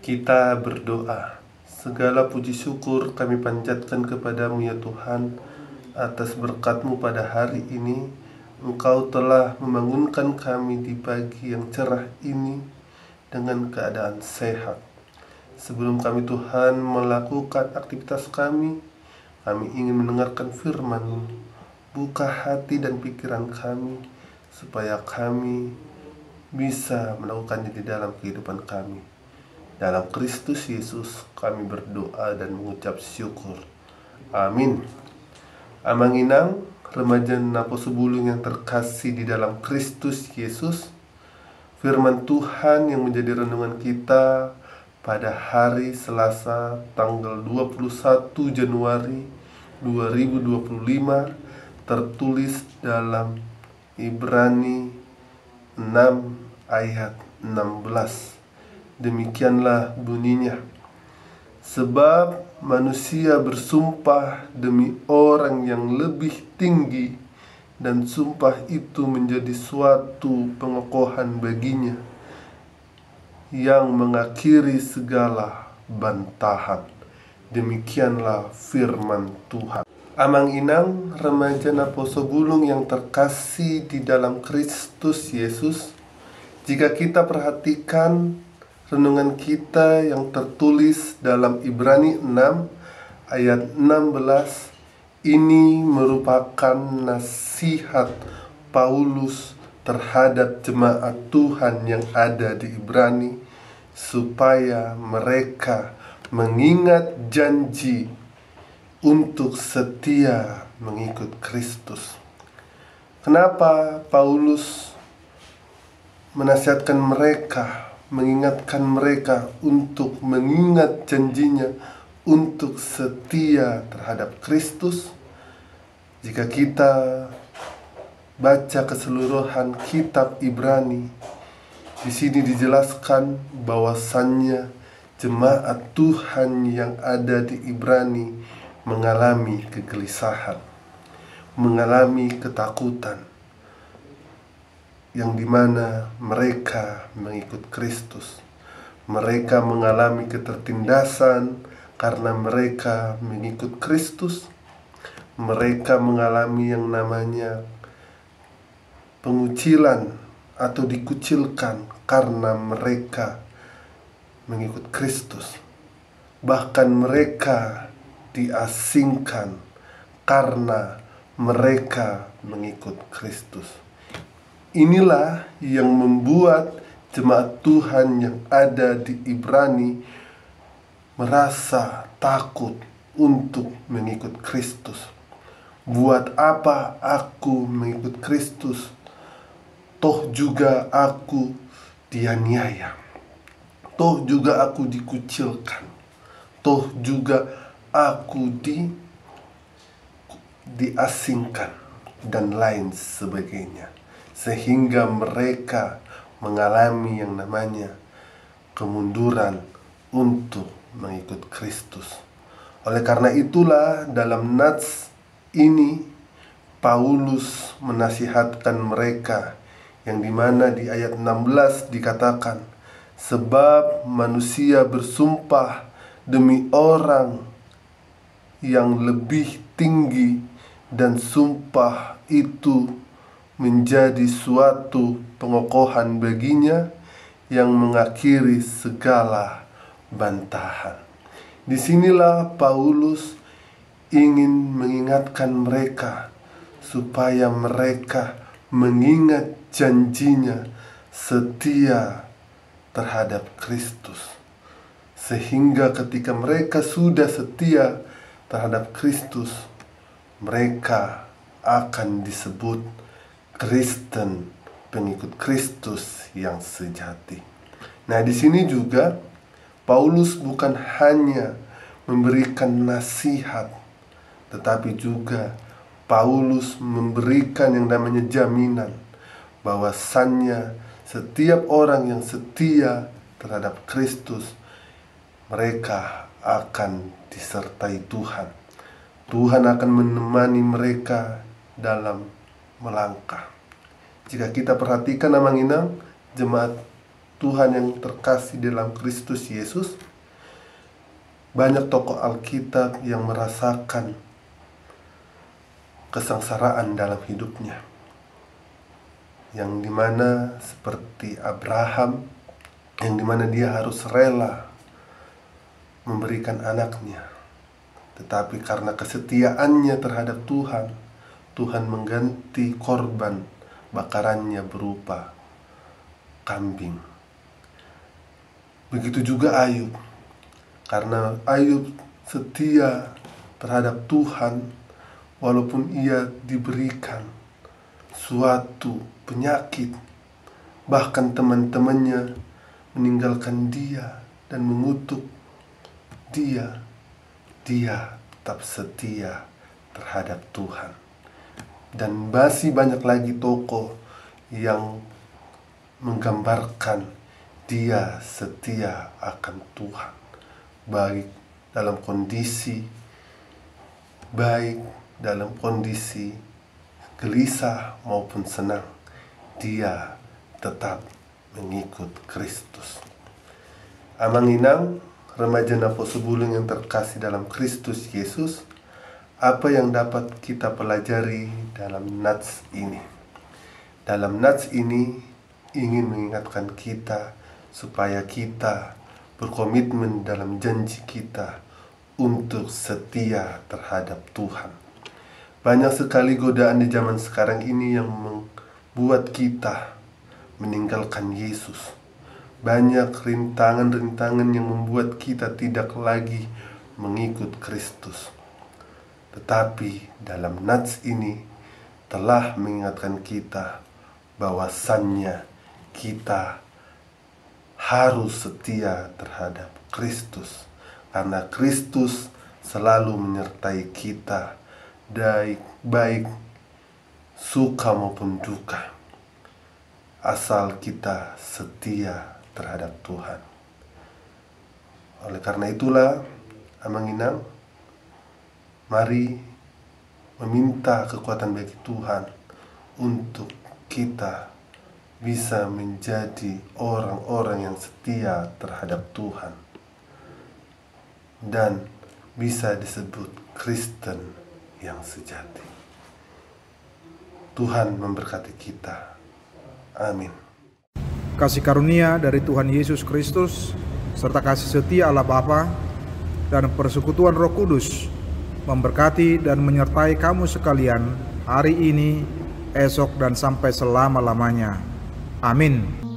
Kita berdoa. Segala puji syukur kami panjatkan kepadamu ya Tuhan, atas berkat-Mu pada hari ini. Engkau telah membangunkan kami di pagi yang cerah ini dengan keadaan sehat. Sebelum kami Tuhan melakukan aktivitas kami ingin mendengarkan firman-Mu. Buka hati dan pikiran kami, supaya kami bisa melakukannya di dalam kehidupan kami. Dalam Kristus Yesus kami berdoa dan mengucap syukur. Amin. Amang-inang, remaja Napo Sebulung yang terkasih di dalam Kristus Yesus, firman Tuhan yang menjadi renungan kita pada hari Selasa tanggal 21 Januari 2025 tertulis dalam Ibrani 6 ayat 16. Demikianlah bunyinya. Sebab manusia bersumpah demi orang yang lebih tinggi, dan sumpah itu menjadi suatu pengokohan baginya, yang mengakhiri segala bantahan. Demikianlah firman Tuhan. Amang-inang, remaja Napo Sebulung yang terkasih di dalam Kristus Yesus, jika kita perhatikan renungan kita yang tertulis dalam Ibrani 6 ayat 16, ini merupakan nasihat Paulus terhadap jemaat Tuhan yang ada di Ibrani, supaya mereka mengingat janji untuk setia mengikut Kristus. Kenapa Paulus menasihatkan mereka, mengingatkan mereka untuk mengingat janjinya untuk setia terhadap Kristus? Jika kita baca keseluruhan kitab Ibrani, di sini dijelaskan bahwasannya jemaat Tuhan yang ada di Ibrani mengalami kegelisahan, mengalami ketakutan, yang dimana mereka mengikut Kristus. Mereka mengalami ketertindasan karena mereka mengikut Kristus. Mereka mengalami yang namanya pengucilan atau dikucilkan karena mereka mengikut Kristus. Bahkan mereka diasingkan karena mereka mengikut Kristus. Inilah yang membuat jemaat Tuhan yang ada di Ibrani merasa takut untuk mengikut Kristus. Buat apa aku mengikut Kristus? Toh juga aku dianiaya. Toh juga aku dikucilkan. Toh juga aku diasingkan dan lain sebagainya. Sehingga mereka mengalami yang namanya kemunduran untuk mengikut Kristus. Oleh karena itulah dalam nats ini Paulus menasihatkan mereka, yang dimana di ayat 16 dikatakan, sebab manusia bersumpah demi orang yang lebih tinggi, dan sumpah itu menjadi suatu pengokohan baginya, yang mengakhiri segala bantahan. Disinilah Paulus ingin mengingatkan mereka supaya mereka mengingat janjinya setia terhadap Kristus, sehingga ketika mereka sudah setia terhadap Kristus, mereka akan disebut Kristen, pengikut Kristus yang sejati. Nah, di sini juga Paulus bukan hanya memberikan nasihat, tetapi juga Paulus memberikan yang namanya jaminan bahwasannya setiap orang yang setia terhadap Kristus, mereka akan disertai Tuhan. Tuhan akan menemani mereka dalam melangkah. Jika kita perhatikan amang-inang, jemaat Tuhan yang terkasih dalam Kristus Yesus, banyak tokoh Alkitab yang merasakan kesengsaraan dalam hidupnya, yang dimana seperti Abraham, yang dimana dia harus rela memberikan anaknya, tetapi karena kesetiaannya terhadap Tuhan, Tuhan mengganti korban bakarannya berupa kambing. Begitu juga Ayub, karena Ayub setia terhadap Tuhan, walaupun ia diberikan suatu penyakit, bahkan teman-temannya meninggalkan dia dan mengutuk dia, dia tetap setia terhadap Tuhan. Dan masih banyak lagi tokoh yang menggambarkan dia setia akan Tuhan, baik dalam kondisi gelisah maupun senang, dia tetap mengikut Kristus. Amang-inang, remaja Napo Sebulung yang terkasih dalam Kristus Yesus, apa yang dapat kita pelajari dalam nats ini? Dalam nats ini ingin mengingatkan kita supaya kita berkomitmen dalam janji kita untuk setia terhadap Tuhan. Banyak sekali godaan di zaman sekarang ini yang membuat kita meninggalkan Yesus. Banyak rintangan-rintangan yang membuat kita tidak lagi mengikut Kristus. Tetapi dalam nats ini telah mengingatkan kita bahwasannya kita harus setia terhadap Kristus, karena Kristus selalu menyertai kita, baik suka maupun duka, asal kita setia terhadap Tuhan. Oleh karena itulah, Amang-inang, mari meminta kekuatan bagi Tuhan untuk kita bisa menjadi orang-orang yang setia terhadap Tuhan dan bisa disebut Kristen yang sejati. Tuhan memberkati kita. Amin. Kasih karunia dari Tuhan Yesus Kristus serta kasih setia Allah Bapa dan persekutuan Roh Kudus memberkati dan menyertai kamu sekalian hari ini, esok, dan sampai selama-lamanya. Amin.